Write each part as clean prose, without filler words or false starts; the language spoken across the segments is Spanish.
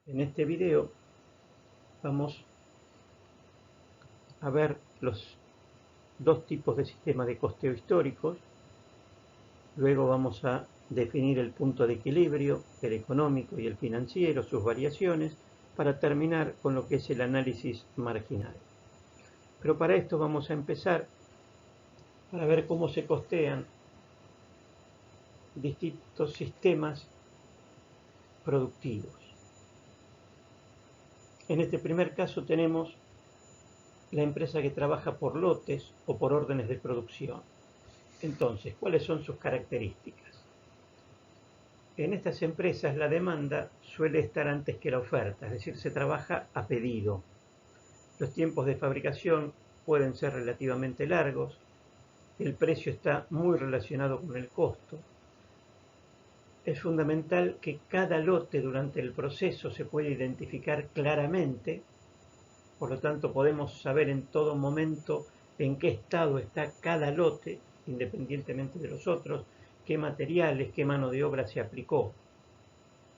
En este video vamos a ver los dos tipos de sistemas de costeo históricos. Luego vamos a definir el punto de equilibrio, el económico y el financiero, sus variaciones, para terminar con lo que es el análisis marginal. Pero para esto vamos a empezar para ver cómo se costean distintos sistemas productivos. En este primer caso tenemos la empresa que trabaja por lotes o por órdenes de producción. Entonces, ¿cuáles son sus características? En estas empresas la demanda suele estar antes que la oferta, es decir, se trabaja a pedido. Los tiempos de fabricación pueden ser relativamente largos, el precio está muy relacionado con el costo. Es fundamental que cada lote durante el proceso se pueda identificar claramente, por lo tanto podemos saber en todo momento en qué estado está cada lote, independientemente de los otros, qué materiales, qué mano de obra se aplicó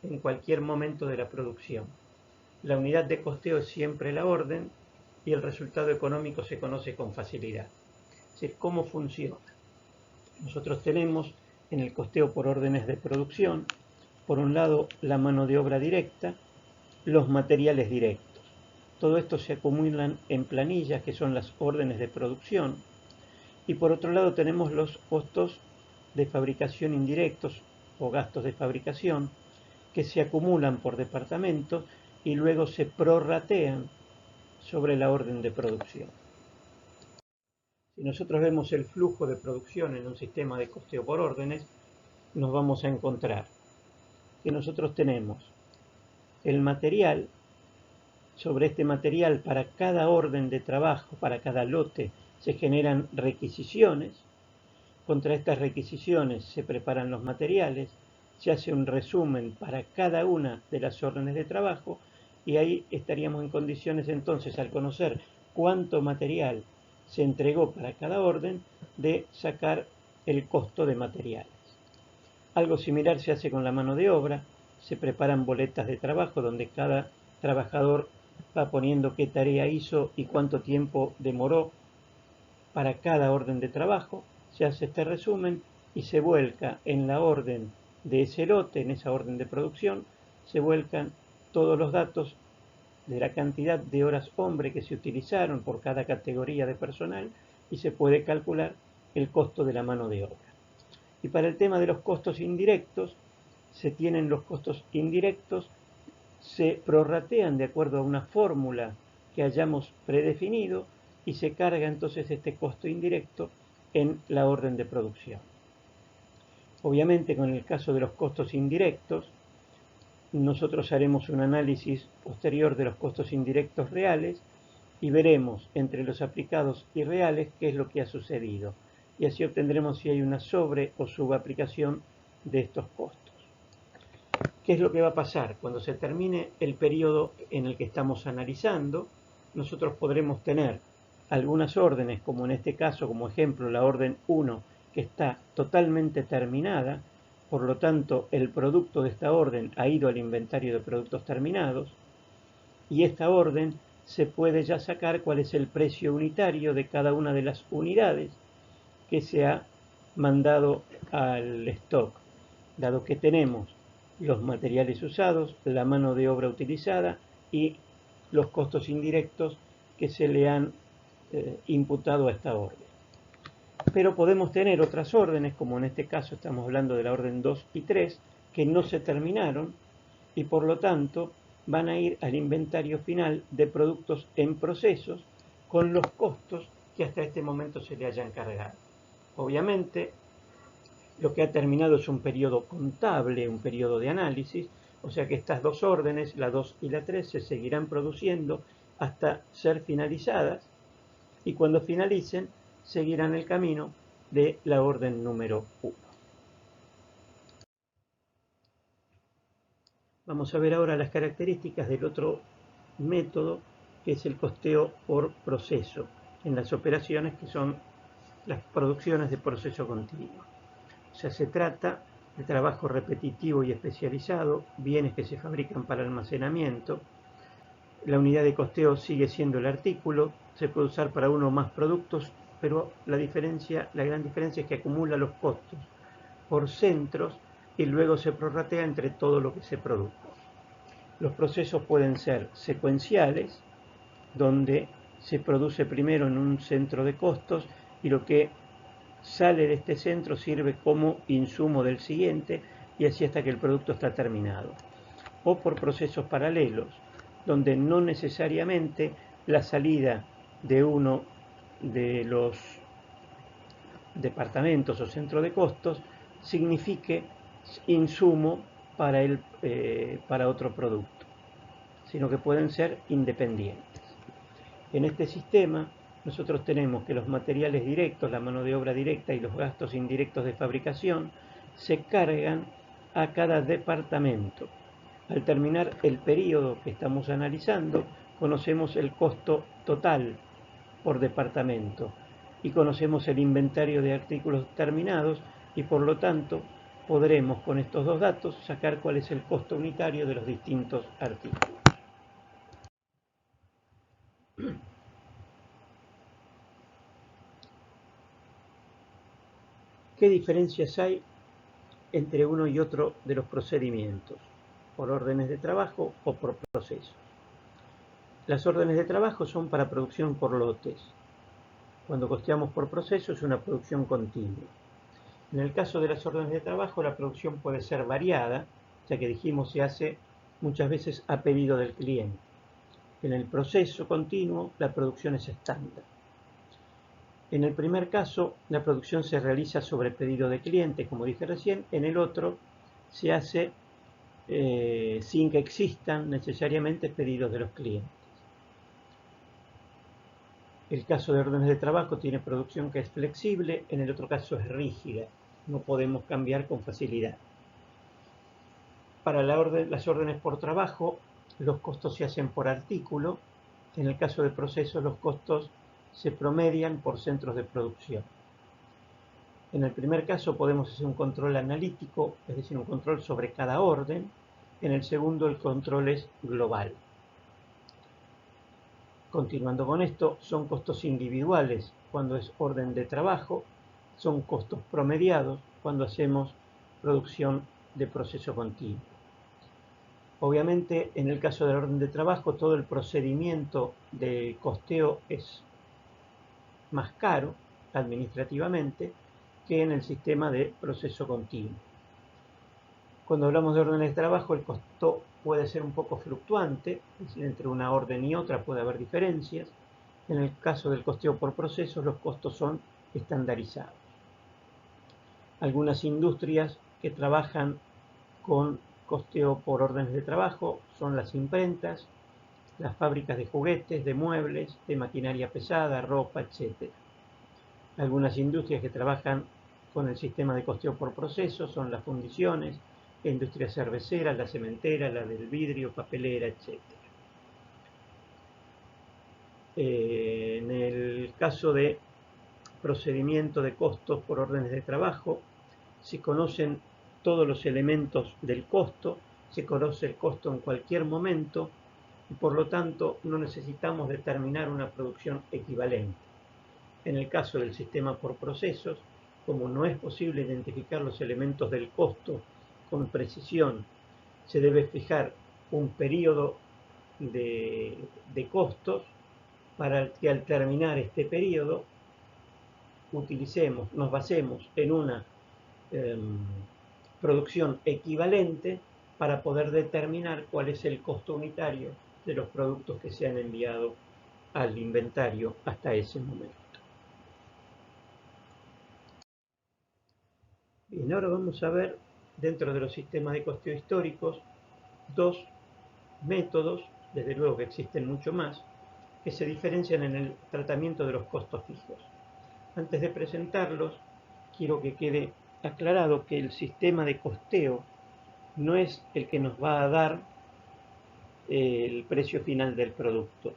en cualquier momento de la producción. La unidad de costeo es siempre la orden y el resultado económico se conoce con facilidad. Es decir, ¿cómo funciona? Nosotros tenemos en el costeo por órdenes de producción, por un lado la mano de obra directa, los materiales directos. Todo esto se acumulan en planillas que son las órdenes de producción. Y por otro lado tenemos los costos de fabricación indirectos o gastos de fabricación que se acumulan por departamento y luego se prorratean sobre la orden de producción. Si nosotros vemos el flujo de producción en un sistema de costeo por órdenes, nos vamos a encontrar que nosotros tenemos el material. Sobre este material, para cada orden de trabajo, para cada lote, se generan requisiciones. Contra estas requisiciones se preparan los materiales, se hace un resumen para cada una de las órdenes de trabajo y ahí estaríamos en condiciones entonces, al conocer cuánto material se entregó para cada orden, de sacar el costo de materiales. Algo similar se hace con la mano de obra, se preparan boletas de trabajo donde cada trabajador va poniendo qué tarea hizo y cuánto tiempo demoró para cada orden de trabajo. Se hace este resumen y se vuelca en la orden de ese lote, en esa orden de producción, se vuelcan todos los datos de la cantidad de horas hombre que se utilizaron por cada categoría de personal y se puede calcular el costo de la mano de obra. Y para el tema de los costos indirectos, se tienen los costos indirectos, se prorratean de acuerdo a una fórmula que hayamos predefinido y se carga entonces este costo indirecto en la orden de producción. Obviamente, con el caso de los costos indirectos, nosotros haremos un análisis posterior de los costos indirectos reales y veremos entre los aplicados y reales qué es lo que ha sucedido. Y así obtendremos si hay una sobre o subaplicación de estos costos. ¿Qué es lo que va a pasar? Cuando se termine el periodo en el que estamos analizando, nosotros podremos tener algunas órdenes, como en este caso, como ejemplo, la orden 1, que está totalmente terminada, por lo tanto, el producto de esta orden ha ido al inventario de productos terminados, y esta orden se puede ya sacar cuál es el precio unitario de cada una de las unidades que se ha mandado al stock, dado que tenemos los materiales usados, la mano de obra utilizada y los costos indirectos que se le han imputado a esta orden. Pero podemos tener otras órdenes, como en este caso estamos hablando de la orden 2 y 3, que no se terminaron y por lo tanto van a ir al inventario final de productos en procesos con los costos que hasta este momento se le hayan cargado. Obviamente, lo que ha terminado es un periodo contable, un periodo de análisis, o sea que estas dos órdenes, la 2 y la 3, se seguirán produciendo hasta ser finalizadas y cuando finalicen seguirán el camino de la orden número 1. Vamos a ver ahora las características del otro método, que es el costeo por proceso, en las operaciones que son las producciones de proceso continuo. O sea, se trata de trabajo repetitivo y especializado, bienes que se fabrican para almacenamiento. La unidad de costeo sigue siendo el artículo, se puede usar para uno o más productos, pero la gran diferencia es que acumula los costos por centros y luego se prorratea entre todo lo que se produjo. Los procesos pueden ser secuenciales, donde se produce primero en un centro de costos y lo que sale de este centro sirve como insumo del siguiente y así hasta que el producto está terminado. O por procesos paralelos, donde no necesariamente la salida de uno de los departamentos o centro de costos signifique insumo para otro producto, sino que pueden ser independientes. En este sistema nosotros tenemos que los materiales directos, la mano de obra directa y los gastos indirectos de fabricación se cargan a cada departamento. Al terminar el periodo que estamos analizando, conocemos el costo total por departamento y conocemos el inventario de artículos terminados y por lo tanto podremos con estos dos datos sacar cuál es el costo unitario de los distintos artículos. ¿Qué diferencias hay entre uno y otro de los procedimientos? ¿Por órdenes de trabajo o por procesos? Las órdenes de trabajo son para producción por lotes. Cuando costeamos por proceso es una producción continua. En el caso de las órdenes de trabajo, la producción puede ser variada, ya que dijimos se hace muchas veces a pedido del cliente. En el proceso continuo, la producción es estándar. En el primer caso, la producción se realiza sobre pedido de cliente, como dije recién. En el otro, se hace sin que existan necesariamente pedidos de los clientes. El caso de órdenes de trabajo tiene producción que es flexible, en el otro caso es rígida, no podemos cambiar con facilidad. Para las órdenes por trabajo, los costos se hacen por artículo. En el caso de procesos, los costos se promedian por centros de producción. En el primer caso podemos hacer un control analítico, es decir, un control sobre cada orden. En el segundo, el control es global. Continuando con esto, son costos individuales cuando es orden de trabajo, son costos promediados cuando hacemos producción de proceso continuo. Obviamente, en el caso del orden de trabajo, todo el procedimiento de costeo es más caro administrativamente que en el sistema de proceso continuo. Cuando hablamos de órdenes de trabajo, el costo puede ser un poco fluctuante, es decir, entre una orden y otra puede haber diferencias. En el caso del costeo por procesos, los costos son estandarizados. Algunas industrias que trabajan con costeo por órdenes de trabajo son las imprentas, las fábricas de juguetes, de muebles, de maquinaria pesada, ropa, etc. Algunas industrias que trabajan con el sistema de costeo por procesos son las fundiciones, la industria cervecera, la cementera, la del vidrio, papelera, etc. En el caso de procedimiento de costos por órdenes de trabajo, se conocen todos los elementos del costo, se conoce el costo en cualquier momento y por lo tanto no necesitamos determinar una producción equivalente. En el caso del sistema por procesos, como no es posible identificar los elementos del costo con precisión, se debe fijar un periodo de costos para que al terminar este periodo nos basemos en una producción equivalente para poder determinar cuál es el costo unitario de los productos que se han enviado al inventario hasta ese momento. Bien, ahora vamos a ver dentro de los sistemas de costeo históricos dos métodos, desde luego que existen mucho más, que se diferencian en el tratamiento de los costos fijos. Antes de presentarlos, quiero que quede aclarado que el sistema de costeo no es el que nos va a dar el precio final del producto,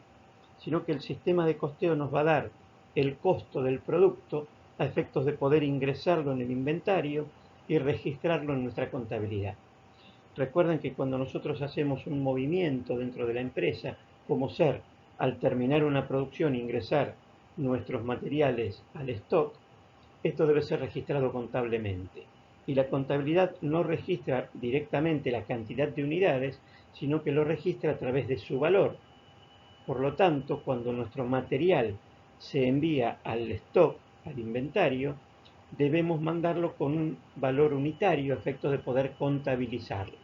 sino que el sistema de costeo nos va a dar el costo del producto a efectos de poder ingresarlo en el inventario y registrarlo en nuestra contabilidad. Recuerden que cuando nosotros hacemos un movimiento dentro de la empresa, como ser al terminar una producción ingresar nuestros materiales al stock, esto debe ser registrado contablemente. Y la contabilidad no registra directamente la cantidad de unidades, sino que lo registra a través de su valor. Por lo tanto, cuando nuestro material se envía al stock, al inventario, debemos mandarlo con un valor unitario a efectos de poder contabilizarlo.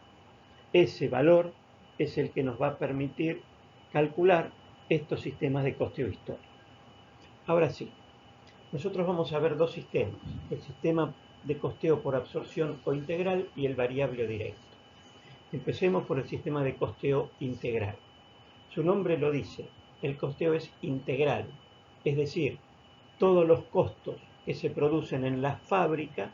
Ese valor es el que nos va a permitir calcular estos sistemas de costeo histórico. Ahora sí, nosotros vamos a ver dos sistemas, el sistema de costeo por absorción o integral y el variable o directo. Empecemos por el sistema de costeo integral. Su nombre lo dice, el costeo es integral, es decir, todos los costos que se producen en la fábrica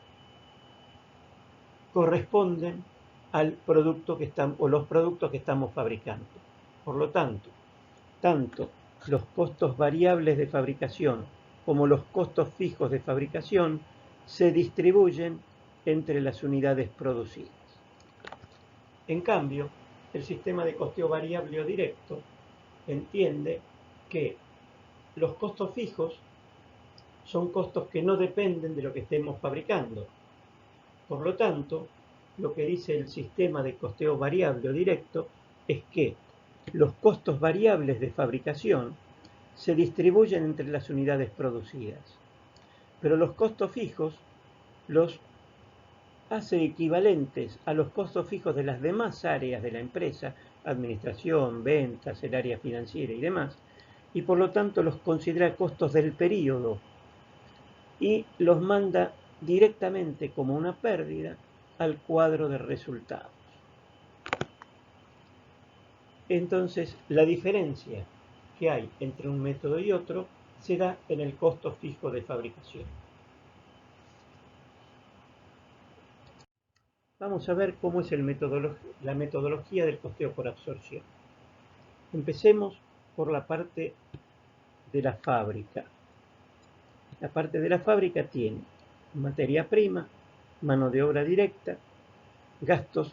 corresponden al producto que estamos, o los productos que estamos fabricando. Por lo tanto los costos variables de fabricación como los costos fijos de fabricación se distribuyen entre las unidades producidas. En cambio, el sistema de costeo variable o directo entiende que los costos fijos son costos que no dependen de lo que estemos fabricando. Por lo tanto, lo que dice el sistema de costeo variable o directo es que los costos variables de fabricación se distribuyen entre las unidades producidas, pero los costos fijos los hace equivalentes a los costos fijos de las demás áreas de la empresa, administración, ventas, el área financiera y demás, y por lo tanto los considera costos del periodo y los manda directamente como una pérdida al cuadro de resultados. Entonces, la diferencia que hay entre un método y otro se da en el costo fijo de fabricación. Vamos a ver cómo es la metodología del costeo por absorción. Empecemos por la parte de la fábrica. La parte de la fábrica tiene materia prima, mano de obra directa, gastos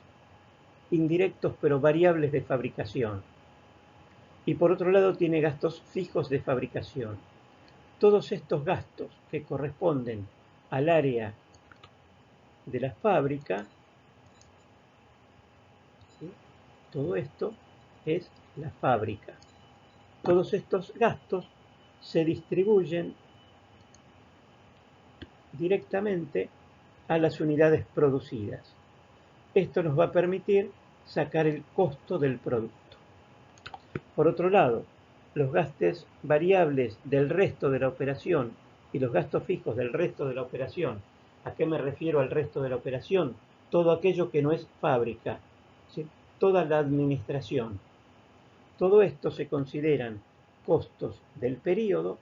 indirectos pero variables de fabricación. Y por otro lado tiene gastos fijos de fabricación. Todos estos gastos que corresponden al área de la fábrica, ¿sí? Todo esto es la fábrica. Todos estos gastos se distribuyen directamente a las unidades producidas. Esto nos va a permitir sacar el costo del producto. Por otro lado, los gastos variables del resto de la operación y los gastos fijos del resto de la operación. ¿A qué me refiero al resto de la operación? Todo aquello que no es fábrica, ¿sí? Toda la administración. Todo esto se consideran costos del periodo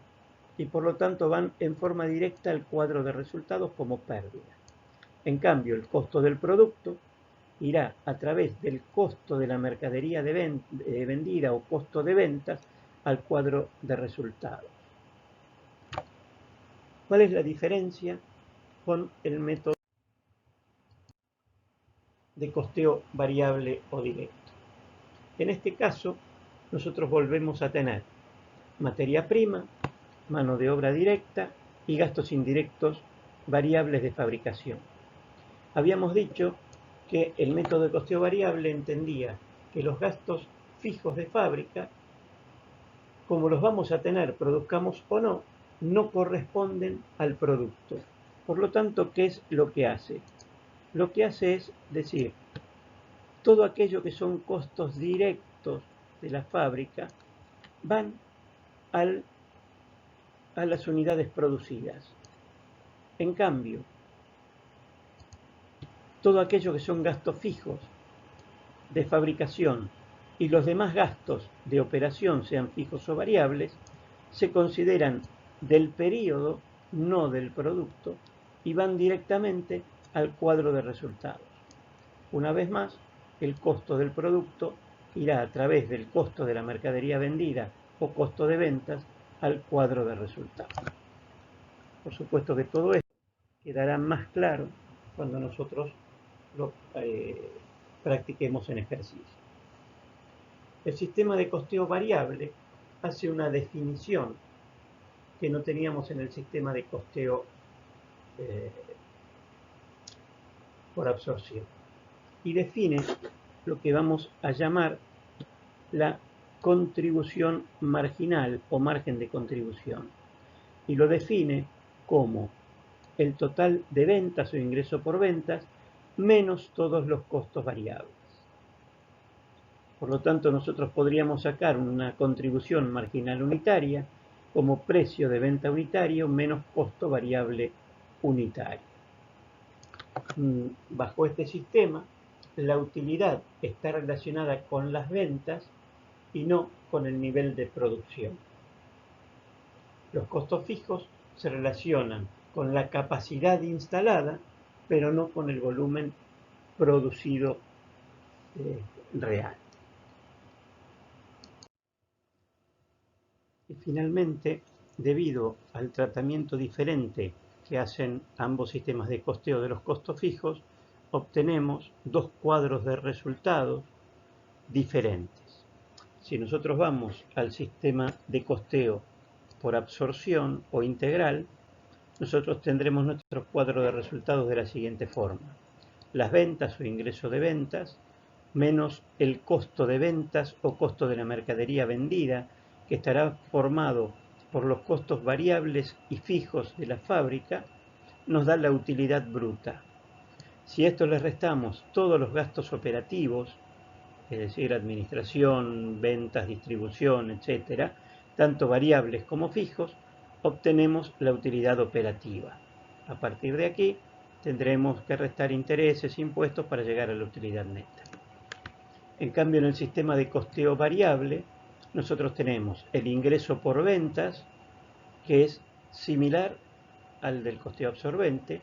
y por lo tanto van en forma directa al cuadro de resultados como pérdida. En cambio, el costo del producto irá a través del costo de la mercadería vendida o costo de ventas al cuadro de resultados. ¿Cuál es la diferencia con el método de costeo variable o directo? En este caso, nosotros volvemos a tener materia prima, mano de obra directa y gastos indirectos variables de fabricación. Habíamos dicho que el método de costeo variable entendía que los gastos fijos de fábrica, como los vamos a tener, produzcamos o no, no corresponden al producto. Por lo tanto, ¿qué es lo que hace? Lo que hace es decir, todo aquello que son costos directos de la fábrica van a las unidades producidas. En cambio, todo aquello que son gastos fijos de fabricación y los demás gastos de operación, sean fijos o variables, se consideran del periodo, no del producto, y van directamente al cuadro de resultados. Una vez más, el costo del producto irá a través del costo de la mercadería vendida o costo de ventas al cuadro de resultados. Por supuesto que todo esto quedará más claro cuando nosotros lo practiquemos en ejercicio. El sistema de costeo variable hace una definición que no teníamos en el sistema de costeo por absorción, y define lo que vamos a llamar la contribución marginal o margen de contribución, y lo define como el total de ventas o ingreso por ventas menos todos los costos variables. Por lo tanto, nosotros podríamos sacar una contribución marginal unitaria como precio de venta unitario menos costo variable unitario. Bajo este sistema, la utilidad está relacionada con las ventas y no con el nivel de producción. Los costos fijos se relacionan con la capacidad instalada, pero no con el volumen producido real. Y finalmente, debido al tratamiento diferente que hacen ambos sistemas de costeo de los costos fijos, obtenemos dos cuadros de resultados diferentes. Si nosotros vamos al sistema de costeo por absorción o integral, nosotros tendremos nuestro cuadro de resultados de la siguiente forma: las ventas o ingreso de ventas menos el costo de ventas o costo de la mercadería vendida, que estará formado por los costos variables y fijos de la fábrica, nos da la utilidad bruta. Si a esto le restamos todos los gastos operativos, es decir, administración, ventas, distribución, etc., tanto variables como fijos, obtenemos la utilidad operativa. A partir de aquí, tendremos que restar intereses e impuestos para llegar a la utilidad neta. En cambio, en el sistema de costeo variable, nosotros tenemos el ingreso por ventas, que es similar al del costeo absorbente,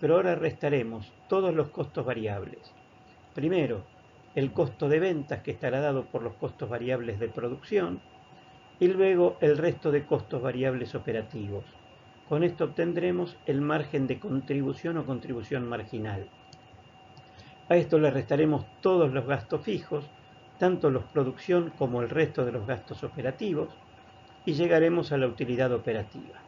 pero ahora restaremos todos los costos variables. Primero, el costo de ventas, que estará dado por los costos variables de producción, y luego el resto de costos variables operativos. Con esto obtendremos el margen de contribución o contribución marginal. A esto le restaremos todos los gastos fijos, tanto los de producción como el resto de los gastos operativos, y llegaremos a la utilidad operativa.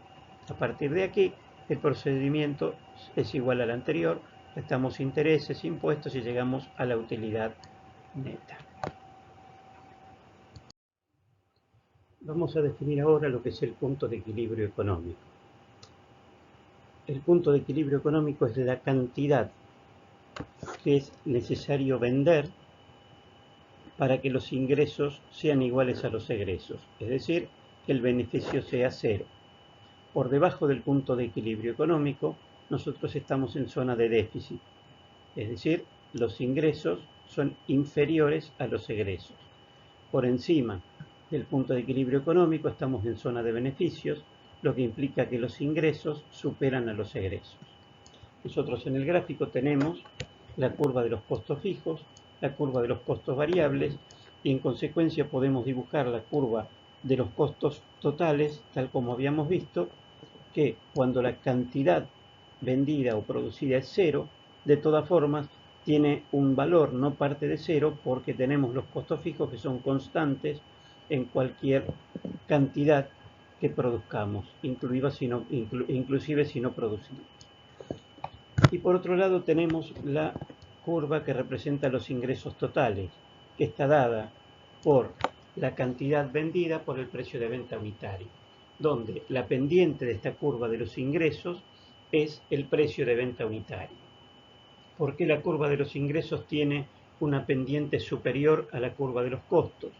A partir de aquí, el procedimiento es igual al anterior, restamos intereses, impuestos y llegamos a la utilidad neta. Vamos a definir ahora lo que es el punto de equilibrio económico. El punto de equilibrio económico es la cantidad que es necesario vender para que los ingresos sean iguales a los egresos, es decir, que el beneficio sea cero. Por debajo del punto de equilibrio económico, nosotros estamos en zona de déficit, es decir, los ingresos son inferiores a los egresos. Por encima del punto de equilibrio económico estamos en zona de beneficios, lo que implica que los ingresos superan a los egresos. Nosotros en el gráfico tenemos la curva de los costos fijos, la curva de los costos variables, y en consecuencia podemos dibujar la curva de los costos totales, tal como habíamos visto, que cuando la cantidad vendida o producida es cero, de todas formas tiene un valor, no parte de cero, porque tenemos los costos fijos que son constantes en cualquier cantidad que produzcamos, inclusive si no producimos. Y por otro lado tenemos la curva que representa los ingresos totales, que está dada por la cantidad vendida por el precio de venta unitario, donde la pendiente de esta curva de los ingresos es el precio de venta unitario. ¿Por qué la curva de los ingresos tiene una pendiente superior a la curva de los costos?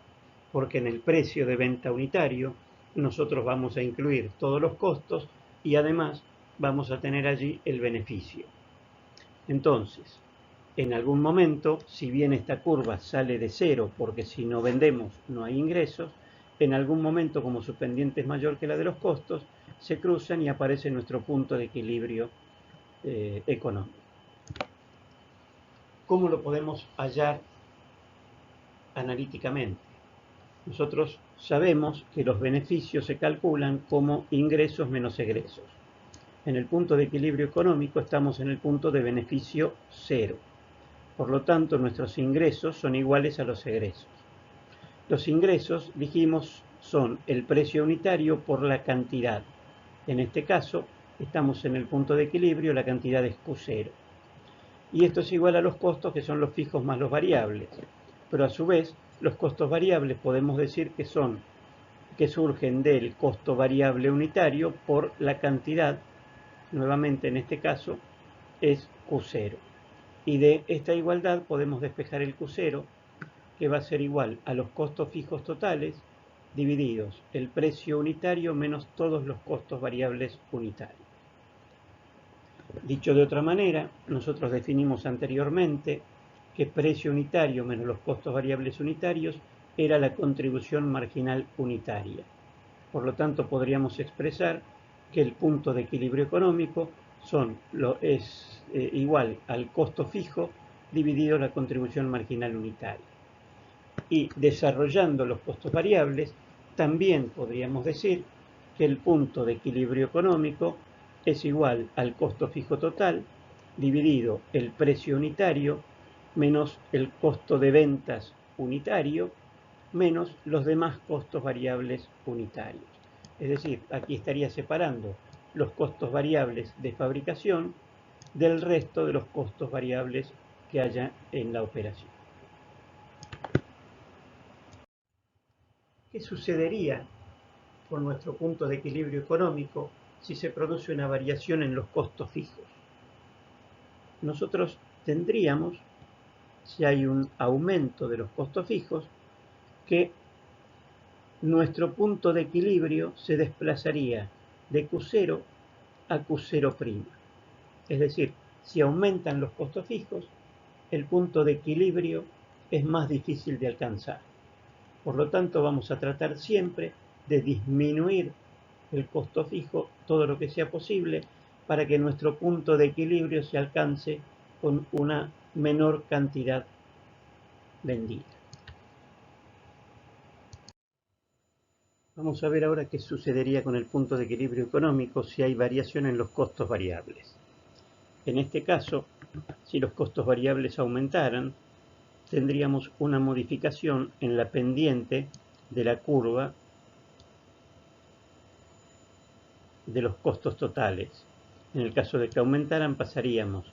Porque en el precio de venta unitario nosotros vamos a incluir todos los costos y además vamos a tener allí el beneficio. Entonces, en algún momento, si bien esta curva sale de cero, porque si no vendemos no hay ingresos, en algún momento, como su pendiente es mayor que la de los costos, se cruzan y aparece nuestro punto de equilibrio económico. ¿Cómo lo podemos hallar analíticamente? Nosotros sabemos que los beneficios se calculan como ingresos menos egresos. En el punto de equilibrio económico estamos en el punto de beneficio cero. Por lo tanto, nuestros ingresos son iguales a los egresos. Los ingresos, dijimos, son el precio unitario por la cantidad. En este caso, estamos en el punto de equilibrio, la cantidad es Q0. Y esto es igual a los costos, que son los fijos más los variables. Pero a su vez, los costos variables podemos decir que surgen del costo variable unitario por la cantidad, nuevamente en este caso, es Q0. Y de esta igualdad podemos despejar el Q0, que va a ser igual a los costos fijos totales divididos el precio unitario menos todos los costos variables unitarios. Dicho de otra manera, nosotros definimos anteriormente que precio unitario menos los costos variables unitarios era la contribución marginal unitaria. Por lo tanto, podríamos expresar que el punto de equilibrio económico es igual al costo fijo dividido la contribución marginal unitaria. Y desarrollando los costos variables, también podríamos decir que el punto de equilibrio económico es igual al costo fijo total dividido el precio unitario menos el costo de ventas unitario menos los demás costos variables unitarios. Es decir, aquí estaría separando los costos variables de fabricación del resto de los costos variables que haya en la operación. ¿Qué sucedería con nuestro punto de equilibrio económico si se produce una variación en los costos fijos? Nosotros tendríamos, si hay un aumento de los costos fijos, que nuestro punto de equilibrio se desplazaría de Q0 a Q0'. Es decir, si aumentan los costos fijos, el punto de equilibrio es más difícil de alcanzar. Por lo tanto, vamos a tratar siempre de disminuir el costo fijo todo lo que sea posible para que nuestro punto de equilibrio se alcance con una menor cantidad vendida. Vamos a ver ahora qué sucedería con el punto de equilibrio económico si hay variación en los costos variables. En este caso, si los costos variables aumentaran, tendríamos una modificación en la pendiente de la curva de los costos totales. En el caso de que aumentaran, pasaríamos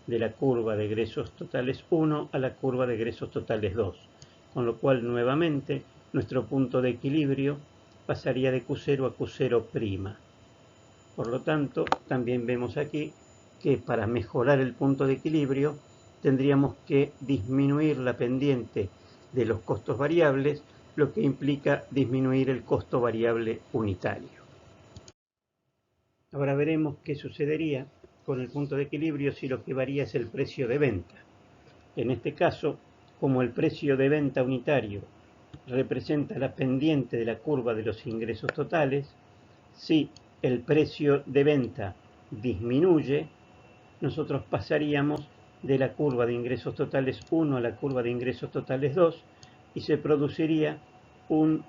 de la curva de egresos totales 1 a la curva de egresos totales 2, con lo cual nuevamente nuestro punto de equilibrio pasaría de Q0 a Q0'. Por lo tanto, también vemos aquí que para mejorar el punto de equilibrio tendríamos que disminuir la pendiente de los costos variables, lo que implica disminuir el costo variable unitario. Ahora veremos qué sucedería con el punto de equilibrio si lo que varía es el precio de venta. En este caso, como el precio de venta unitario representa la pendiente de la curva de los ingresos totales, si el precio de venta disminuye, nosotros pasaríamos de la curva de ingresos totales 1 a la curva de ingresos totales 2 y se produciría un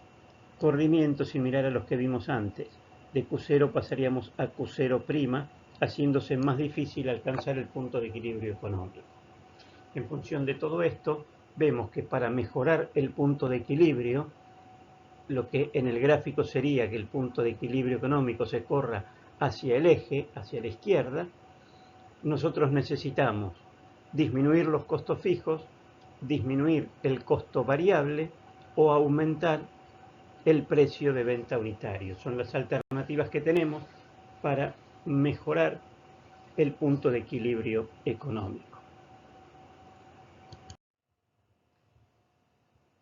corrimiento similar a los que vimos antes. De Q0 pasaríamos a Q0', haciéndose más difícil alcanzar el punto de equilibrio económico. En función de todo esto, vemos que para mejorar el punto de equilibrio, lo que en el gráfico sería que el punto de equilibrio económico se corra hacia el eje, hacia la izquierda, nosotros necesitamos disminuir los costos fijos, disminuir el costo variable o aumentar el precio de venta unitario. Son las alternativas que tenemos para mejorar el punto de equilibrio económico.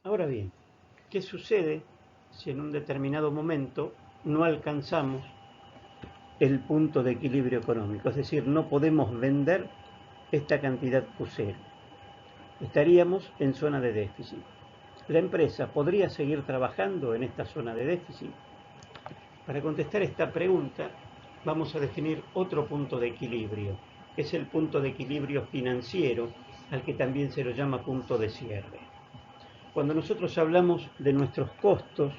Ahora bien, ¿qué sucede si en un determinado momento no alcanzamos el punto de equilibrio económico? Es decir, no podemos vender esta cantidad Q0. Estaríamos en zona de déficit. ¿La empresa podría seguir trabajando en esta zona de déficit? Para contestar esta pregunta, vamos a definir otro punto de equilibrio. Es el punto de equilibrio financiero, al que también se lo llama punto de cierre. Cuando nosotros hablamos de nuestros costos,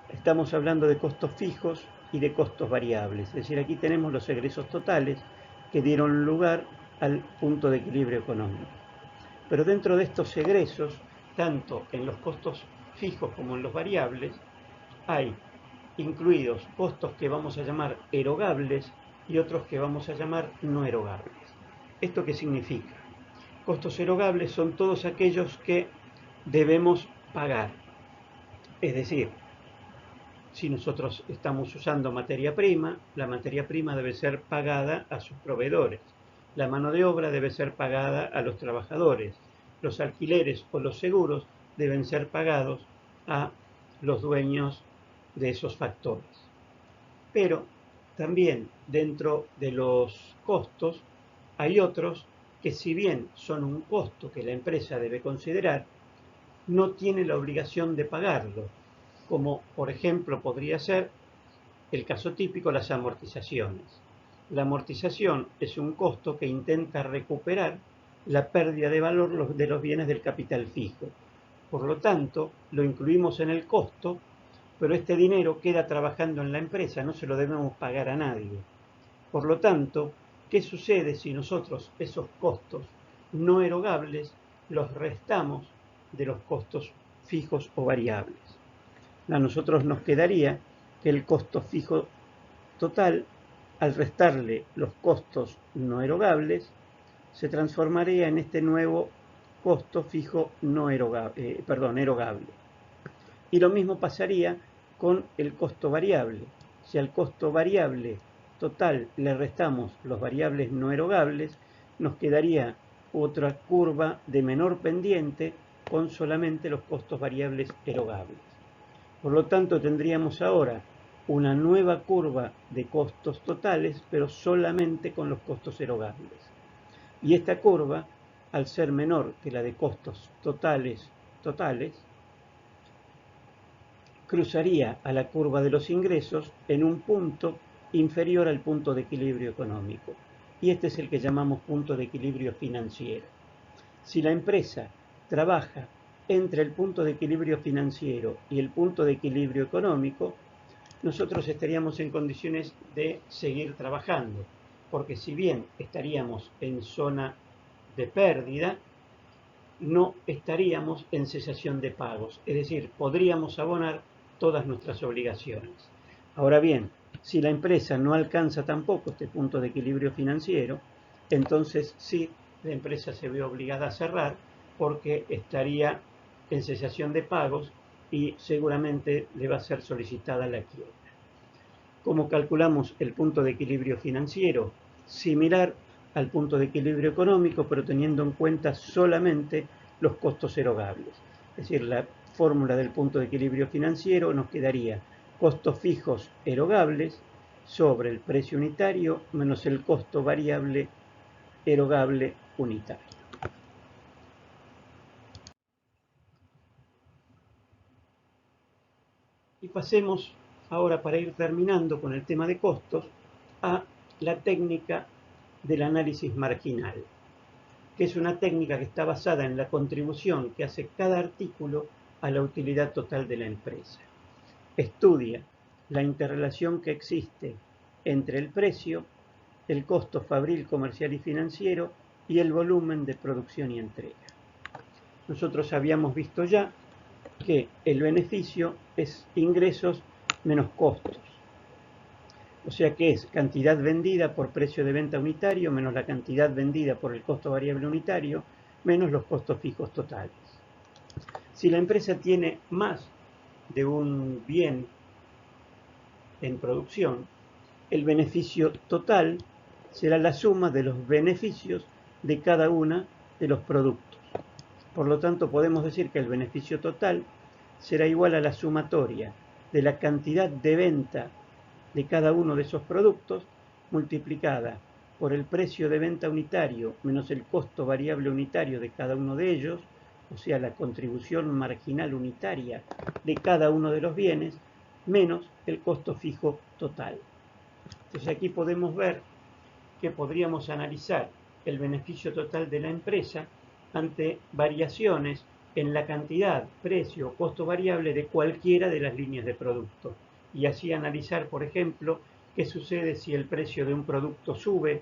estamos hablando de costos fijos y de costos variables. Es decir, aquí tenemos los egresos totales que dieron lugar al punto de equilibrio económico. Pero dentro de estos egresos, tanto en los costos fijos como en los variables, hay incluidos costos que vamos a llamar erogables y otros que vamos a llamar no erogables. ¿Esto qué significa? Costos erogables son todos aquellos que debemos pagar. Es decir, si nosotros estamos usando materia prima, la materia prima debe ser pagada a sus proveedores. La mano de obra debe ser pagada a los trabajadores. Los alquileres o los seguros deben ser pagados a los dueños de esos factores. Pero también dentro de los costos hay otros que, si bien son un costo que la empresa debe considerar, no tiene la obligación de pagarlo, como por ejemplo podría ser el caso típico, las amortizaciones. La amortización es un costo que intenta recuperar la pérdida de valor de los bienes del capital fijo. Por lo tanto, lo incluimos en el costo, pero este dinero queda trabajando en la empresa, no se lo debemos pagar a nadie. Por lo tanto, ¿qué sucede si nosotros esos costos no erogables los restamos de los costos fijos o variables? A nosotros nos quedaría que el costo fijo total, al restarle los costos no erogables, se transformaría en este nuevo costo fijo no erogable. Y lo mismo pasaría con el costo variable. Si al costo variable total le restamos los variables no erogables, nos quedaría otra curva de menor pendiente con solamente los costos variables erogables. Por lo tanto, tendríamos ahora una nueva curva de costos totales, pero solamente con los costos erogables. Y esta curva, al ser menor que la de costos totales, cruzaría a la curva de los ingresos en un punto inferior al punto de equilibrio económico. Y este es el que llamamos punto de equilibrio financiero. Si la empresa trabaja entre el punto de equilibrio financiero y el punto de equilibrio económico, nosotros estaríamos en condiciones de seguir trabajando, porque si bien estaríamos en zona de pérdida, no estaríamos en cesación de pagos, es decir, podríamos abonar todas nuestras obligaciones. Ahora bien, si la empresa no alcanza tampoco este punto de equilibrio financiero, entonces sí, la empresa se ve obligada a cerrar porque estaría en cesación de pagos y seguramente le va a ser solicitada la quiebra. ¿Cómo calculamos el punto de equilibrio financiero? Similar al punto de equilibrio económico, pero teniendo en cuenta solamente los costos erogables. Es decir, la fórmula del punto de equilibrio financiero nos quedaría costos fijos erogables sobre el precio unitario menos el costo variable erogable unitario. Y pasemos ahora, para ir terminando con el tema de costos, a la técnica del análisis marginal, que es una técnica que está basada en la contribución que hace cada artículo a la utilidad total de la empresa. Estudia la interrelación que existe entre el precio, el costo fabril, comercial y financiero y el volumen de producción y entrega. Nosotros habíamos visto ya que el beneficio es ingresos menos costos. O sea que es cantidad vendida por precio de venta unitario menos la cantidad vendida por el costo variable unitario menos los costos fijos totales. Si la empresa tiene más de un bien en producción, el beneficio total será la suma de los beneficios de cada uno de los productos. Por lo tanto, podemos decir que el beneficio total será igual a la sumatoria de la cantidad de venta de cada uno de esos productos multiplicada por el precio de venta unitario menos el costo variable unitario de cada uno de ellos, o sea, la contribución marginal unitaria de cada uno de los bienes, menos el costo fijo total. Entonces aquí podemos ver que podríamos analizar el beneficio total de la empresa ante variaciones en la cantidad, precio o costo variable de cualquiera de las líneas de producto. y así analizar, por ejemplo, qué sucede si el precio de un producto sube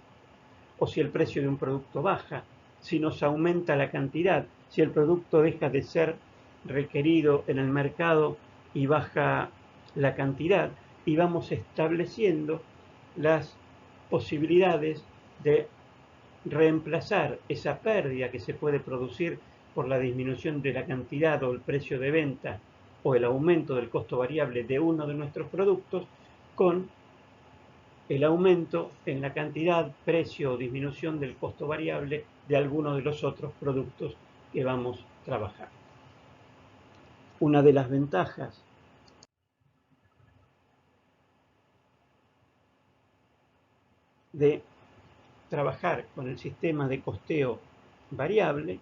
o si el precio de un producto baja, si nos aumenta la cantidad, si el producto deja de ser requerido en el mercado y baja la cantidad, y vamos estableciendo las posibilidades de reemplazar esa pérdida que se puede producir por la disminución de la cantidad o el precio de venta o el aumento del costo variable de uno de nuestros productos con el aumento en la cantidad, precio o disminución del costo variable de alguno de los otros productos que vamos a trabajar. Una de las ventajas de trabajar con el sistema de costeo variable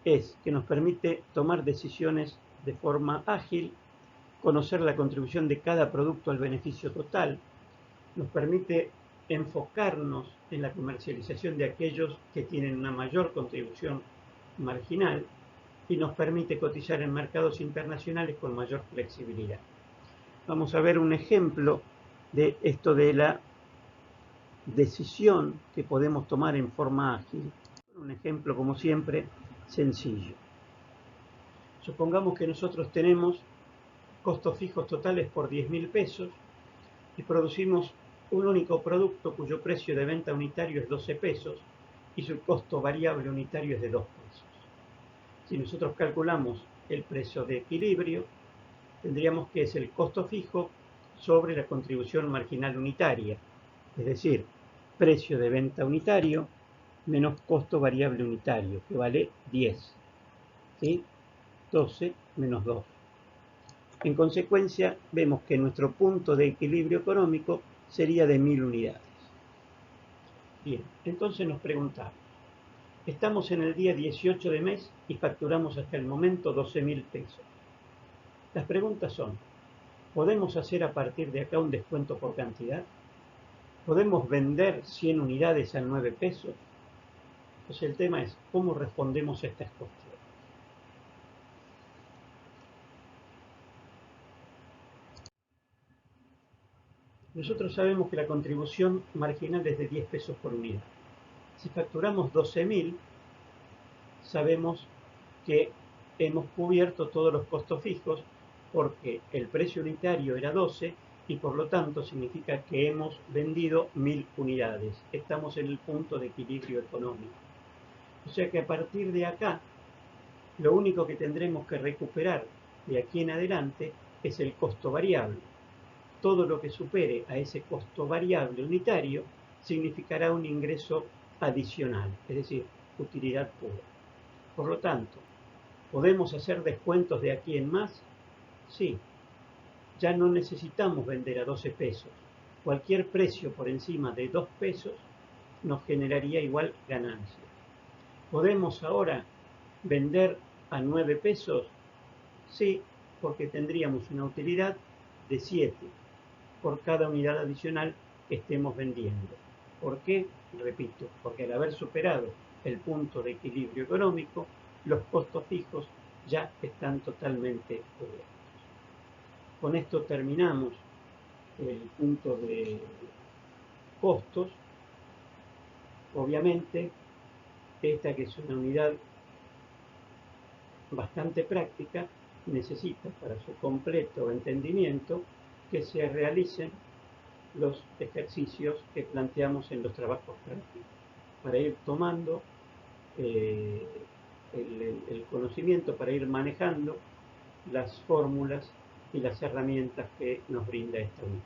es que nos permite tomar decisiones de forma ágil, conocer la contribución de cada producto al beneficio total, nos permite enfocarnos en la comercialización de aquellos que tienen una mayor contribución marginal y nos permite cotizar en mercados internacionales con mayor flexibilidad. Vamos a ver un ejemplo de esto de la decisión que podemos tomar en forma ágil. Un ejemplo, como siempre, sencillo. Supongamos que nosotros tenemos costos fijos totales por 10.000 pesos y producimos un único producto cuyo precio de venta unitario es 12 pesos y su costo variable unitario es de 2 pesos. Si nosotros calculamos el precio de equilibrio, tendríamos que es el costo fijo sobre la contribución marginal unitaria, es decir, precio de venta unitario menos costo variable unitario, que vale 10. ¿Sí? 12 menos 2. En consecuencia, vemos que nuestro punto de equilibrio económico sería de 1.000 unidades. Bien, entonces nos preguntamos, estamos en el día 18 de mes y facturamos hasta el momento 12.000 pesos. Las preguntas son, ¿podemos hacer a partir de acá un descuento por cantidad? ¿Podemos vender 100 unidades a 9 pesos? Entonces el tema es, ¿cómo respondemos a estas cuestiones? Nosotros sabemos que la contribución marginal es de 10 pesos por unidad. Si facturamos 12.000, sabemos que hemos cubierto todos los costos fijos porque el precio unitario era 12 y por lo tanto significa que hemos vendido 1.000 unidades. Estamos en el punto de equilibrio económico. O sea que a partir de acá, lo único que tendremos que recuperar de aquí en adelante es el costo variable. Todo lo que supere a ese costo variable unitario significará un ingreso adicional, es decir, utilidad pura. Por lo tanto, ¿podemos hacer descuentos de aquí en más? Sí. Ya no necesitamos vender a 12 pesos. Cualquier precio por encima de 2 pesos nos generaría igual ganancia. ¿Podemos ahora vender a 9 pesos? Sí, porque tendríamos una utilidad de 7 por cada unidad adicional que estemos vendiendo. ¿Por qué? Repito, porque al haber superado el punto de equilibrio económico, los costos fijos ya están totalmente cubiertos. Con esto terminamos el punto de costos. Obviamente, esta que es una unidad bastante práctica, necesita para su completo entendimiento que se realicen los ejercicios que planteamos en los trabajos prácticos, para ir tomando el conocimiento, para ir manejando las fórmulas y las herramientas que nos brinda esta unidad.